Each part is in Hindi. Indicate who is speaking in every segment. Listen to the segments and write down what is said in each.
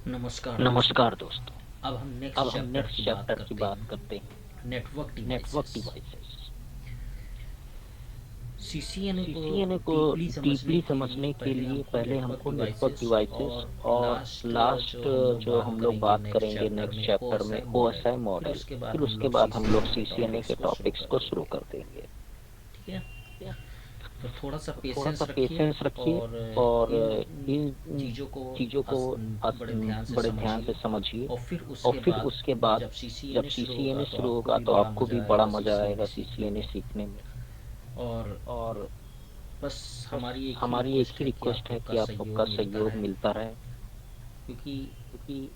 Speaker 1: नमस्कार दोस्तों।
Speaker 2: नमस्कार दोस्तों।
Speaker 1: अब हम
Speaker 2: अब
Speaker 1: नेक्स्ट
Speaker 2: हम
Speaker 1: चैप्टर की
Speaker 2: नेक्स्ट
Speaker 1: बात
Speaker 2: चैप्टर की
Speaker 1: करते
Speaker 2: बात
Speaker 1: हैं,
Speaker 2: करते हैं,
Speaker 1: network
Speaker 2: network
Speaker 1: devices.
Speaker 2: Devices.
Speaker 1: CCNA को
Speaker 2: सीसीएनए को
Speaker 1: डीपली समझने
Speaker 2: डीपली
Speaker 1: के
Speaker 2: समझने
Speaker 1: लिए
Speaker 2: के
Speaker 1: पहले
Speaker 2: लिए
Speaker 1: हमको
Speaker 2: पहले
Speaker 1: नेटवर्क
Speaker 2: हमको नेटवर्क
Speaker 1: डिवाइसेस
Speaker 2: डिवाइसेस
Speaker 1: और
Speaker 2: और
Speaker 1: लास्ट
Speaker 2: लास्ट
Speaker 1: जो हम लोग
Speaker 2: जो
Speaker 1: बात
Speaker 2: हम लोग
Speaker 1: करेंगे
Speaker 2: बात
Speaker 1: नेक्स्ट
Speaker 2: करेंगे
Speaker 1: चैप्टर में
Speaker 2: नेक्स्ट चैप्टर में
Speaker 1: ओएसआई मॉडल।
Speaker 2: ओएसआई
Speaker 1: फिर
Speaker 2: मॉडल।
Speaker 1: उसके बाद
Speaker 2: फिर
Speaker 1: हम
Speaker 2: उसके
Speaker 1: लोग
Speaker 2: बाद हम लोग
Speaker 1: सीसीएनए के
Speaker 2: सीसीएनए
Speaker 1: टॉपिक्स
Speaker 2: के
Speaker 1: को शुरू
Speaker 2: टॉपिक्स
Speaker 1: कर
Speaker 2: को शुरू
Speaker 1: देंगे।
Speaker 2: कर देंगे।
Speaker 1: ठीक है,
Speaker 2: या,
Speaker 1: तो थोड़ा सा
Speaker 2: तो थोड़ा
Speaker 1: पेशेंस
Speaker 2: सा
Speaker 1: रखिए
Speaker 2: पेशेंस रखिए
Speaker 1: और
Speaker 2: और
Speaker 1: इन
Speaker 2: इन
Speaker 1: चीज़ों को
Speaker 2: चीज़ों को
Speaker 1: बड़े ध्यान से
Speaker 2: बड़े ध्यान से
Speaker 1: समझिए।
Speaker 2: समझिए।
Speaker 1: और फिर
Speaker 2: और
Speaker 1: उसके
Speaker 2: फिर
Speaker 1: बाद
Speaker 2: उसके बाद
Speaker 1: जब
Speaker 2: जब
Speaker 1: सीसीएनए शुरू होगा
Speaker 2: सीसीएनए
Speaker 1: तो
Speaker 2: शुरू
Speaker 1: आपको
Speaker 2: होगा
Speaker 1: भी
Speaker 2: तो
Speaker 1: बड़ा
Speaker 2: आपको भी
Speaker 1: मज़ा
Speaker 2: बड़ा
Speaker 1: आएगा
Speaker 2: मज़ा
Speaker 1: सीसीएनए
Speaker 2: आएगा
Speaker 1: सीखने
Speaker 2: सीसीएनए
Speaker 1: में।
Speaker 2: सीखने में।
Speaker 1: और
Speaker 2: और
Speaker 1: बस
Speaker 2: बस
Speaker 1: हमारी एक ही
Speaker 2: हमारी एक
Speaker 1: रिक्वेस्ट
Speaker 2: ही
Speaker 1: है कि आप
Speaker 2: रिक्वेस्ट है
Speaker 1: लोग का
Speaker 2: कि आप लोग का
Speaker 1: सहयोग मिलता
Speaker 2: सहयोग
Speaker 1: रहे,
Speaker 2: मिलता रहे,
Speaker 1: क्योंकि
Speaker 2: क्योंकि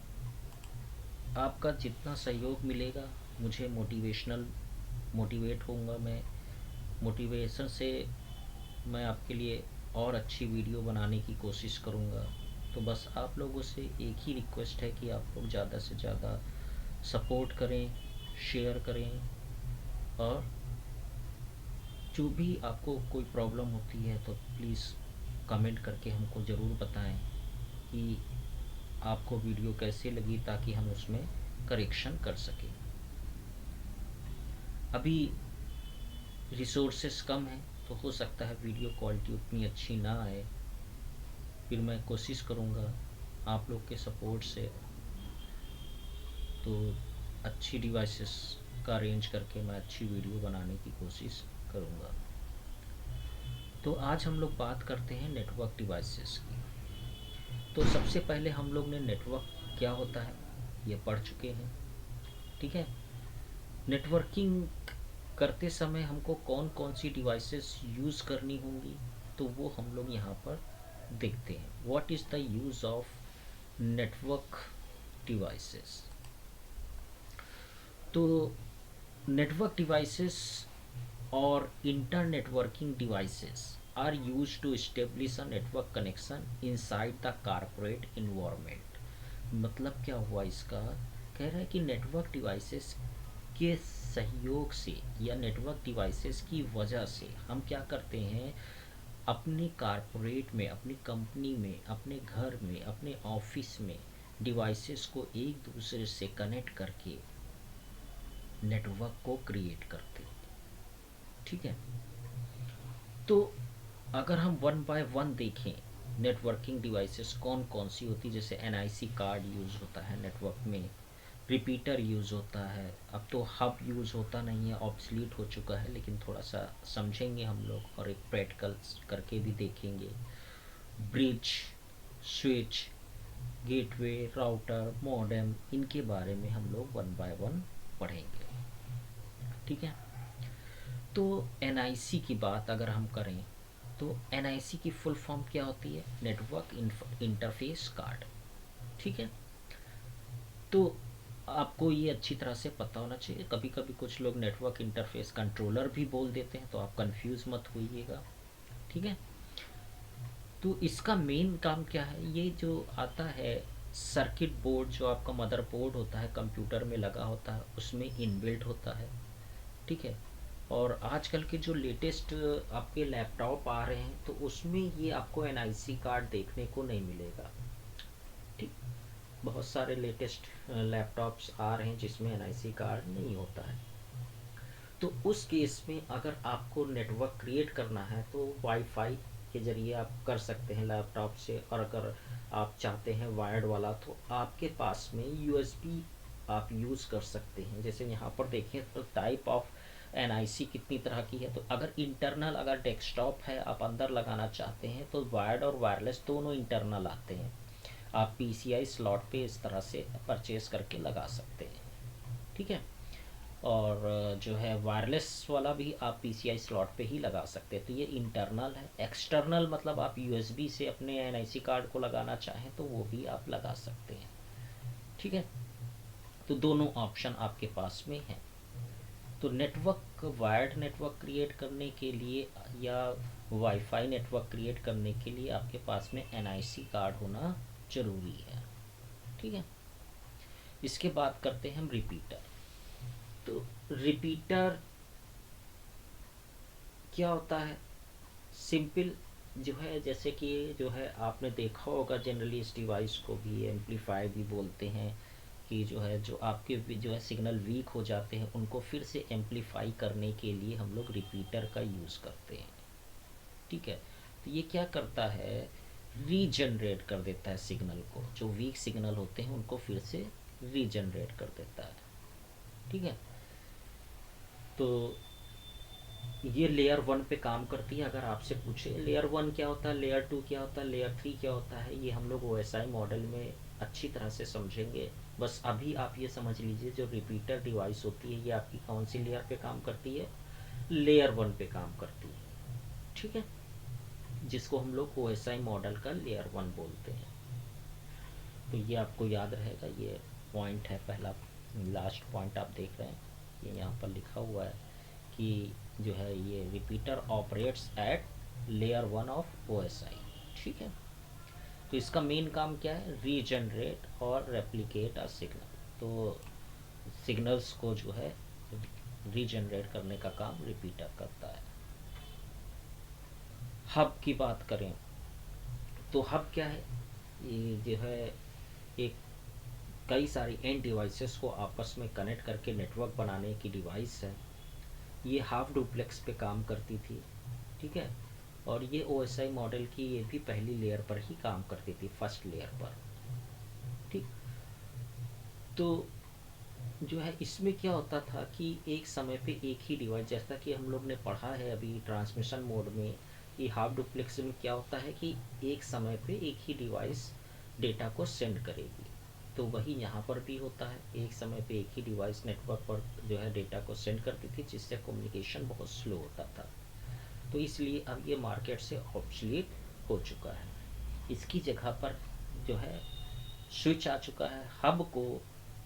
Speaker 1: आपका जितना सहयोग मिलेगा मुझे मोटिवेट होऊंगा मैं। मोटिवेशन से मैं आपके लिए और अच्छी वीडियो बनाने की कोशिश करूंगा। तो बस आप लोगों से एक ही रिक्वेस्ट है कि आप लोग ज़्यादा से ज़्यादा सपोर्ट करें, शेयर करें, और जो भी आपको कोई प्रॉब्लम होती है तो प्लीज़ कमेंट करके हमको ज़रूर बताएं कि आपको वीडियो कैसे लगी, ताकि हम उसमें करेक्शन कर सकें। अभी रिसोर्सेस कम हैं तो हो सकता है वीडियो क्वालिटी उतनी अच्छी ना आए। फिर मैं कोशिश करूँगा आप लोग के सपोर्ट से तो अच्छी डिवाइसेस का अरेंज करके मैं अच्छी वीडियो बनाने की कोशिश करूँगा। तो आज हम लोग बात करते हैं नेटवर्क डिवाइसेस की। तो सबसे पहले हम लोग ने नेटवर्क क्या होता है ये पढ़ चुके हैं। ठीक है, नेटवर्किंग करते समय हमको कौन कौन सी डिवाइसेस यूज़ करनी होंगी तो वो हम लोग यहाँ पर देखते हैं। What is the use of network devices. तो नेटवर्क डिवाइसेस और internetworking devices are used to establish a network connection inside the corporate environment. मतलब क्या हुआ इसका, कह रहा है कि नेटवर्क डिवाइसेस के सहयोग से या नेटवर्क डिवाइसेस की वजह से हम क्या करते हैं, अपने कारपोरेट में, अपनी कंपनी में, अपने घर में, अपने ऑफिस में डिवाइसेस को एक दूसरे से कनेक्ट करके नेटवर्क को क्रिएट करते हैं। ठीक है, तो अगर हम वन बाय वन देखें नेटवर्किंग डिवाइसेस कौन कौन सी होती, जैसे एनआईसी कार्ड यूज़ होता है नेटवर्क में, रिपीटर यूज़ होता है। अब तो हब यूज़ होता नहीं है, ऑब्सलीट हो चुका है, लेकिन थोड़ा सा समझेंगे हम लोग और एक प्रैक्टिकल करके भी देखेंगे। Bridge, switch, gateway, router, modem, इनके बारे में हम लोग वन बाय वन पढ़ेंगे। ठीक है, तो एनआईसी की बात अगर हम करें तो एनआईसी की फुल फॉर्म क्या होती है, नेटवर्क इंटरफेस कार्ड। ठीक है, तो आपको ये अच्छी तरह से पता होना चाहिए। कभी कभी कुछ लोग नेटवर्क इंटरफेस कंट्रोलर भी बोल देते हैं, तो आप कंफ्यूज मत होइएगा। ठीक है, तो इसका मेन काम क्या है, ये जो आता है सर्किट बोर्ड, जो आपका मदर बोर्ड होता है कंप्यूटर में लगा होता है, उसमें इनबिल्ट होता है। ठीक है, और आजकल के जो लेटेस्ट आपके लैपटॉप आ रहे हैं तो उसमें ये आपको एनआईसी कार्ड देखने को नहीं मिलेगा। ठीक, बहुत सारे लेटेस्ट लैपटॉप्स आ रहे हैं जिसमें एनआईसी कार्ड नहीं होता है। तो उस केस में अगर आपको नेटवर्क क्रिएट करना है तो वाईफाई के ज़रिए आप कर सकते हैं लैपटॉप से, और अगर आप चाहते हैं वायर्ड वाला तो आपके पास में यूएसबी आप यूज़ कर सकते हैं। जैसे यहाँ पर देखें तो टाइप ऑफ एनआईसी कितनी तरह की है। तो अगर इंटरनल, अगर डेस्कटॉप है आप अंदर लगाना चाहते हैं तो वायर्ड और वायरलेस दोनों इंटरनल आते हैं। आप पीसीआई स्लॉट पे इस तरह से परचेज करके लगा सकते हैं। ठीक है, और जो है वायरलेस वाला भी आप पीसीआई स्लॉट पे ही लगा सकते हैं। तो ये इंटरनल है। एक्सटर्नल मतलब आप यूएसबी से अपने एनआईसी कार्ड को लगाना चाहें तो वो भी आप लगा सकते हैं। ठीक है, तो दोनों ऑप्शन आपके पास में है। तो नेटवर्क, वायर्ड नेटवर्क क्रिएट करने के लिए या वाईफाई नेटवर्क क्रिएट करने के लिए आपके पास में एनआईसी कार्ड होना ज़रूरी है। ठीक है, इसके बाद करते हैं हम रिपीटर। तो रिपीटर क्या होता है, सिंपल जो है जैसे कि जो है आपने देखा होगा जनरली इस डिवाइस को भी एम्पलीफायर भी बोलते हैं कि जो है जो आपके जो है सिग्नल वीक हो जाते हैं उनको फिर से एम्पलीफाई करने के लिए हम लोग रिपीटर का यूज़ करते हैं। ठीक है, तो ये क्या करता है, रीजनरेट कर देता है सिग्नल को, जो वीक सिग्नल होते हैं उनको फिर से रीजनरेट कर देता है। ठीक है, तो ये लेयर वन पे काम करती है। अगर आपसे पूछे लेयर वन क्या होता है, लेयर टू क्या होता है, लेयर थ्री क्या होता है, ये हम लोग OSI मॉडल में अच्छी तरह से समझेंगे। बस अभी आप ये समझ लीजिए जो रिपीटर डिवाइस होती है ये आपकी कौन सी लेयर पे काम करती है, लेयर वन पे काम करती है। ठीक है, जिसको हम लोग OSI मॉडल का लेयर वन बोलते हैं। तो ये आपको याद रहेगा, ये पॉइंट है पहला, लास्ट पॉइंट आप देख रहे हैं, ये यहाँ पर लिखा हुआ है कि जो है ये repeater operates at layer one of OSI। ठीक है, तो इसका मेन काम क्या है, रीजनरेट और रेप्लिकेट अ सिग्नल। तो सिग्नल्स को जो है रीजनरेट करने का काम रिपीटर करता है। हब की बात करें तो हब क्या है, ये जो है एक कई सारी एंड डिवाइसेस को आपस में कनेक्ट करके नेटवर्क बनाने की डिवाइस है। ये हाफ डुप्लेक्स पे काम करती थी। ठीक है, और ये OSI मॉडल की ये भी पहली लेयर पर ही काम करती थी, फर्स्ट लेयर पर। ठीक, तो जो है इसमें क्या होता था कि एक समय पे एक ही डिवाइस, जैसा कि हम लोग ने पढ़ा है अभी ट्रांसमिशन मोड में, कि हाफ डुप्लेक्स में क्या होता है कि एक समय पे एक ही डिवाइस डेटा को सेंड करेगी। तो वही यहाँ पर भी होता है, एक समय पे एक ही डिवाइस नेटवर्क पर जो है डेटा को सेंड करती थी, जिससे कम्युनिकेशन बहुत स्लो होता था। तो इसलिए अब ये मार्केट से ऑब्सोलीट हो चुका है। इसकी जगह पर जो है स्विच आ चुका है। हब को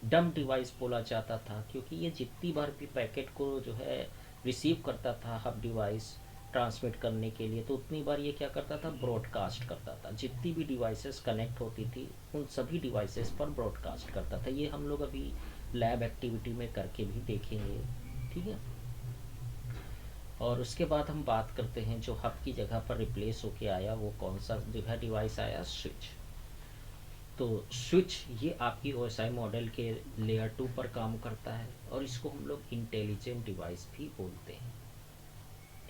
Speaker 1: डम डिवाइस बोला जाता था, क्योंकि ये जितनी बार भी पैकेट को जो है रिसीव करता था हब डिवाइस ट्रांसमिट करने के लिए, तो उतनी बार ये क्या करता था, ब्रॉडकास्ट करता था। जितनी भी डिवाइसेस कनेक्ट होती थी उन सभी डिवाइसेस पर ब्रॉडकास्ट करता था। ये हम लोग अभी लैब एक्टिविटी में करके भी देखेंगे। ठीक है, और उसके बाद हम बात करते हैं जो हब की जगह पर रिप्लेस होके आया, वो कौन सा जो है डिवाइस आया, स्विच। तो स्विच ये आपकी OSI मॉडल के लेयर टू पर काम करता है, और इसको हम लोग इंटेलिजेंट डिवाइस भी बोलते हैं।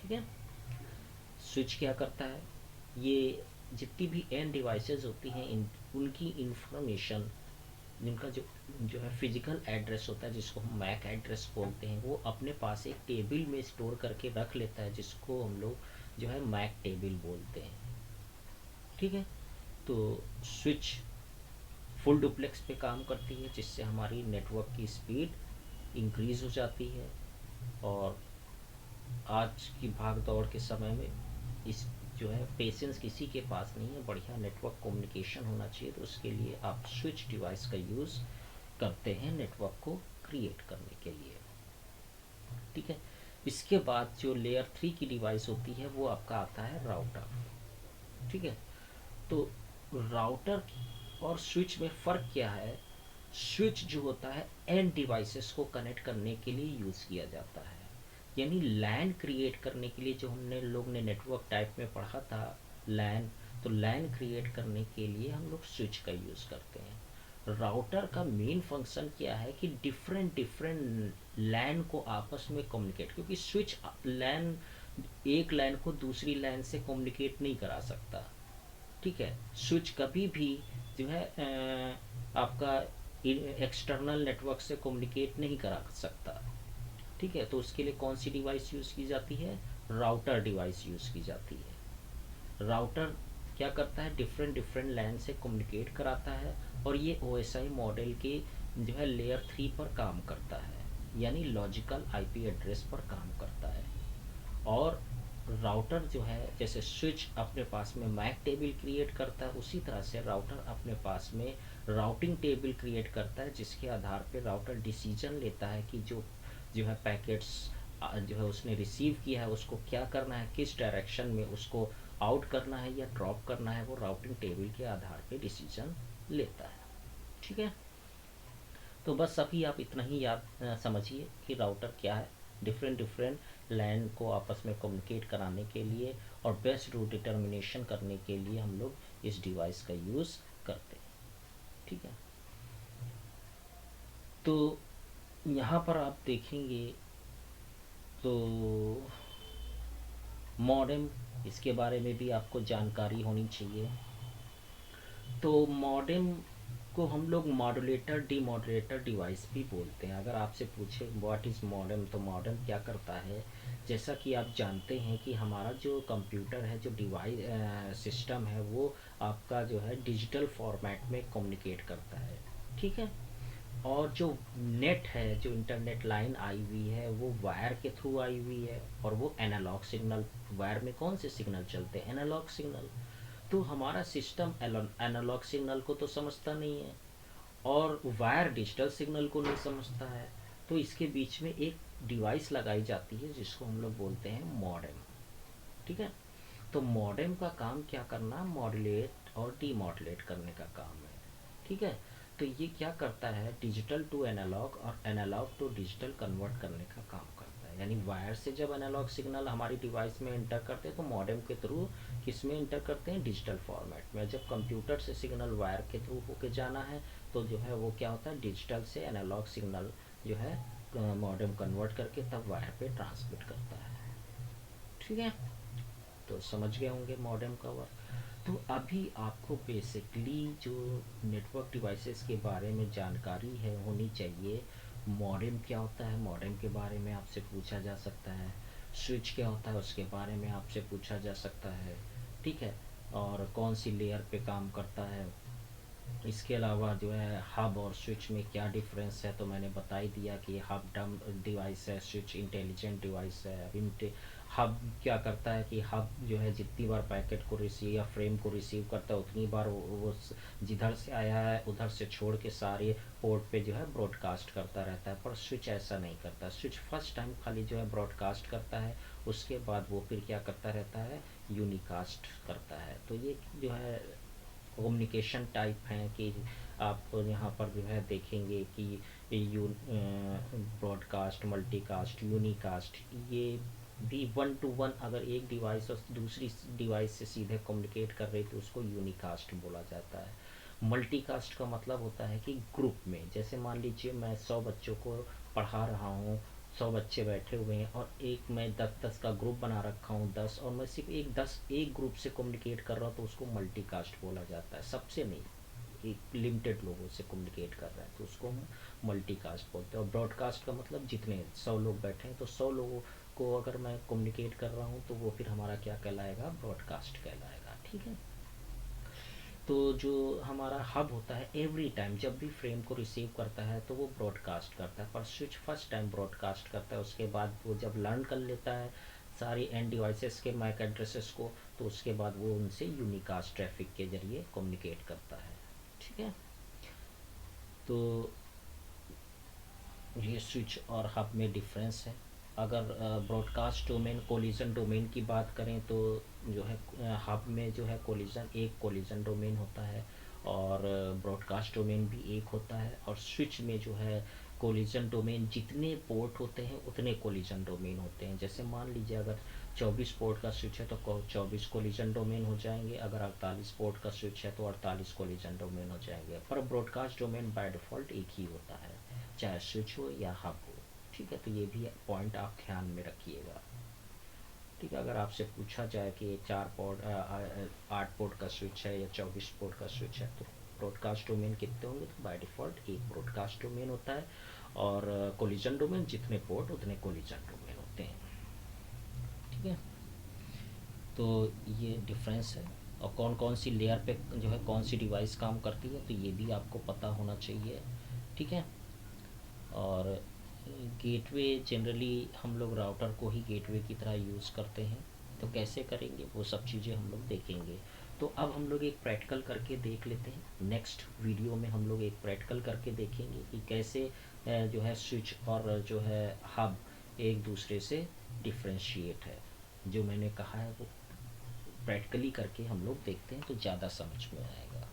Speaker 1: ठीक है, स्विच क्या करता है, ये जितनी भी एंड डिवाइसेस होती हैं उनकी इंफॉर्मेशन, जिनका जो जो है फिजिकल एड्रेस होता है, जिसको हम मैक एड्रेस बोलते हैं, वो अपने पास एक टेबल में स्टोर करके रख लेता है, जिसको हम लोग जो है मैक टेबल बोलते हैं। ठीक है, तो स्विच फुल डुप्लेक्स पे काम करती है, जिससे हमारी नेटवर्क की स्पीड इंक्रीज़ हो जाती है। और आज की भाग दौड़ के समय में इस जो है पेशेंस किसी के पास नहीं है, बढ़िया नेटवर्क कम्युनिकेशन होना चाहिए, तो उसके लिए आप स्विच डिवाइस का यूज़ करते हैं नेटवर्क को क्रिएट करने के लिए। ठीक है, इसके बाद जो लेयर थ्री की डिवाइस होती है वो आपका आता है राउटर। ठीक है, तो राउटर और स्विच में फ़र्क क्या है, स्विच जो होता है एंड डिवाइसेस को कनेक्ट करने के लिए यूज़ किया जाता है, यानी लैन क्रिएट करने के लिए, जो हमने लोग ने नेटवर्क टाइप में पढ़ा था लैन, तो लैन क्रिएट करने के लिए हम लोग स्विच का यूज़ करते हैं। राउटर का मेन फंक्शन क्या है कि डिफरेंट डिफरेंट लैन को आपस में कम्युनिकेट, क्योंकि स्विच लैन एक लैन को दूसरी लैन से कम्युनिकेट नहीं करा सकता। ठीक है, स्विच कभी भी जो है आपका एक्सटर्नल नेटवर्क से कम्युनिकेट नहीं करा सकता। ठीक है, तो उसके लिए कौन सी डिवाइस यूज़ की जाती है, राउटर डिवाइस यूज़ की जाती है। राउटर क्या करता है, डिफरेंट डिफरेंट लैन से कम्युनिकेट कराता है, और ये OSI मॉडल के जो है लेयर थ्री पर काम करता है, यानी लॉजिकल IP एड्रेस पर काम करता है। और राउटर जो है, जैसे स्विच अपने पास में मैक टेबल क्रिएट करता है, उसी तरह से राउटर अपने पास में राउटिंग टेबल क्रिएट करता है, जिसके आधार पर राउटर डिसीजन लेता है कि जो है पैकेट्स जो है उसने रिसीव किया है उसको क्या करना है, किस डायरेक्शन में उसको आउट करना है या ड्रॉप करना है, वो राउटिंग टेबल के आधार पे डिसीजन लेता है। ठीक है, तो बस अभी आप इतना ही याद समझिए कि राउटर क्या है, डिफरेंट डिफरेंट लैंड को आपस में कम्युनिकेट कराने के लिए और बेस्ट रूट डिटर्मिनेशन करने के लिए हम लोग इस डिवाइस का यूज़ करते हैं। ठीक है, तो यहाँ पर आप देखेंगे तो मॉडेम, इसके बारे में भी आपको जानकारी होनी चाहिए। तो मॉडेम को हम लोग मॉड्यूलेटर डीमॉड्यूलेटर डिवाइस भी बोलते हैं। अगर आपसे पूछे व्हाट इज़ मॉडेम, तो मॉडेम क्या करता है, जैसा कि आप जानते हैं कि हमारा जो कंप्यूटर है, जो डिवाइस सिस्टम है, वो आपका जो है डिजिटल फॉर्मेट में कम्युनिकेट करता है। ठीक है, और जो नेट है, जो इंटरनेट लाइन आई हुई है, वो वायर के थ्रू आई हुई है, और वो एनालॉग सिग्नल, वायर में कौन से सिग्नल चलते हैं, एनालॉग सिग्नल। तो हमारा सिस्टम एनालॉग सिग्नल को तो समझता नहीं है, और वायर डिजिटल सिग्नल को नहीं समझता है। तो इसके बीच में एक डिवाइस लगाई जाती है जिसको हम लोग बोलते हैं मॉडेम। ठीक है, तो मॉडेम का काम क्या करना, मॉड्यूलेट और डीमॉड्यूलेट करने का काम है। ठीक है, तो ये क्या करता है, डिजिटल टू एनालॉग और एनालॉग टू डिजिटल कन्वर्ट करने का काम करता है। यानी वायर से जब एनालॉग सिग्नल हमारी डिवाइस में इंटर करते हैं तो मॉडेम के थ्रू किस में इंटर करते हैं, डिजिटल फॉर्मेट में। जब कंप्यूटर से सिग्नल वायर के थ्रू होके जाना है तो जो है वो क्या होता है, डिजिटल से एनालॉग सिग्नल जो है मॉडेम कन्वर्ट करके तब वायर पे ट्रांसमिट करता है। ठीक है, तो समझ गए होंगे मॉडेम का वर्क। तो अभी आपको बेसिकली जो नेटवर्क डिवाइसेस के बारे में जानकारी है होनी चाहिए। मॉडेम क्या होता है, मॉडेम के बारे में आपसे पूछा जा सकता है। स्विच क्या होता है, उसके बारे में आपसे पूछा जा सकता है। ठीक है, और कौन सी लेयर पे काम करता है। इसके अलावा जो है हब और स्विच में क्या डिफरेंस है, तो मैंने बता ही दिया कि हब डम डिवाइस है, स्विच इंटेलिजेंट डिवाइस है। अब हब क्या करता है कि हब जो है जितनी बार पैकेट को रिसीव या फ्रेम को रिसीव करता है उतनी बार वो जिधर से आया है उधर से छोड़ के सारे पोर्ट पे जो है ब्रॉडकास्ट करता रहता है। पर स्विच ऐसा नहीं करता, स्विच फर्स्ट टाइम खाली जो है ब्रॉडकास्ट करता है, उसके बाद वो फिर क्या करता रहता है, यूनिकास्ट करता है। तो ये जो है कम्युनिकेशन टाइप हैं कि आप यहाँ पर जो है देखेंगे कि यू ब्रॉडकास्ट, मल्टीकास्ट, यूनिकास्ट, ये भी वन टू वन अगर एक डिवाइस और दूसरी डिवाइस से सीधे कम्युनिकेट कर रही तो उसको यूनिकास्ट बोला जाता है। मल्टीकास्ट का मतलब होता है कि ग्रुप में, जैसे मान लीजिए मैं 100 बच्चों को पढ़ा रहा हूँ, 100 बच्चे बैठे हुए हैं और एक मैं 10-10 का ग्रुप बना रखा हूँ 10, और मैं सिर्फ एक ग्रुप से कम्युनिकेट कर रहा हूँ तो उसको मल्टीकास्ट बोला जाता है। सबसे नहीं, एक लिमिटेड लोगों से कम्युनिकेट कर रहा है तो उसको हम मल्टीकास्ट बोलते हैं। और ब्रॉडकास्ट का मतलब जितने 100 लोग बैठे हैं तो 100 लोगों को अगर मैं कम्युनिकेट कर रहा हूँ तो वो फिर हमारा क्या कहलाएगा, ब्रॉडकास्ट कहलाएगा। ठीक है, तो जो हमारा हब होता है एवरी टाइम जब भी फ्रेम को रिसीव करता है तो वो ब्रॉडकास्ट करता है, पर स्विच फर्स्ट टाइम ब्रॉडकास्ट करता है। उसके बाद वो जब लर्न कर लेता है सारी एंड डिवाइसेस के मैक एड्रेसेस को, तो उसके बाद वो उनसे यूनिकास्ट ट्रैफिक के जरिए कम्युनिकेट करता है। ठीक है, तो ये स्विच और हब में डिफरेंस है। अगर ब्रॉडकास्ट डोमेन कोलिजन डोमेन की बात करें तो जो है हब में जो है कोलिजन, एक कोलिजन डोमेन होता है, और ब्रॉडकास्ट डोमेन भी एक होता है। और स्विच में जो है कोलिजन डोमेन जितने पोर्ट होते हैं उतने कोलिजन डोमेन होते हैं। जैसे मान लीजिए अगर 24 पोर्ट का स्विच है तो 24 कोलिजन डोमेन हो जाएंगे, अगर 48 पोर्ट का स्विच है तो 48 कोलिजन डोमेन हो जाएंगे। पर ब्रॉडकास्ट डोमेन बाय डिफ़ॉल्ट एक ही होता है, चाहे स्विच हो या हब हो। ठीक है, तो ये भी पॉइंट आप ध्यान में रखिएगा। ठीक है, अगर आपसे पूछा जाए कि 8 पोर्ट का स्विच है या 24 पोर्ट का स्विच है तो ब्रॉडकास्ट डोमेन कितने होंगे, तो बाय डिफ़ॉल्ट एक ब्रॉडकास्ट डोमेन होता है, और कोलिजन डोमेन जितने पोर्ट उतने कोलिजन डोमेन होते हैं। ठीक है, तो ये डिफरेंस है। और कौन कौन सी लेयर पे जो है कौन सी डिवाइस काम करती है तो ये भी आपको पता होना चाहिए। ठीक है, और गेटवे जनरली हम लोग राउटर को ही गेटवे की तरह यूज़ करते हैं, तो कैसे करेंगे वो सब चीज़ें हम लोग देखेंगे। तो अब हम लोग एक प्रैक्टिकल करके देख लेते हैं। नेक्स्ट वीडियो में हम लोग एक प्रैक्टिकल करके देखेंगे कि कैसे जो है स्विच और जो है हब एक दूसरे से डिफ्रेंशिएट है। जो मैंने कहा है वो प्रैक्टिकली करके हम लोग देखते हैं तो ज़्यादा समझ में आएगा।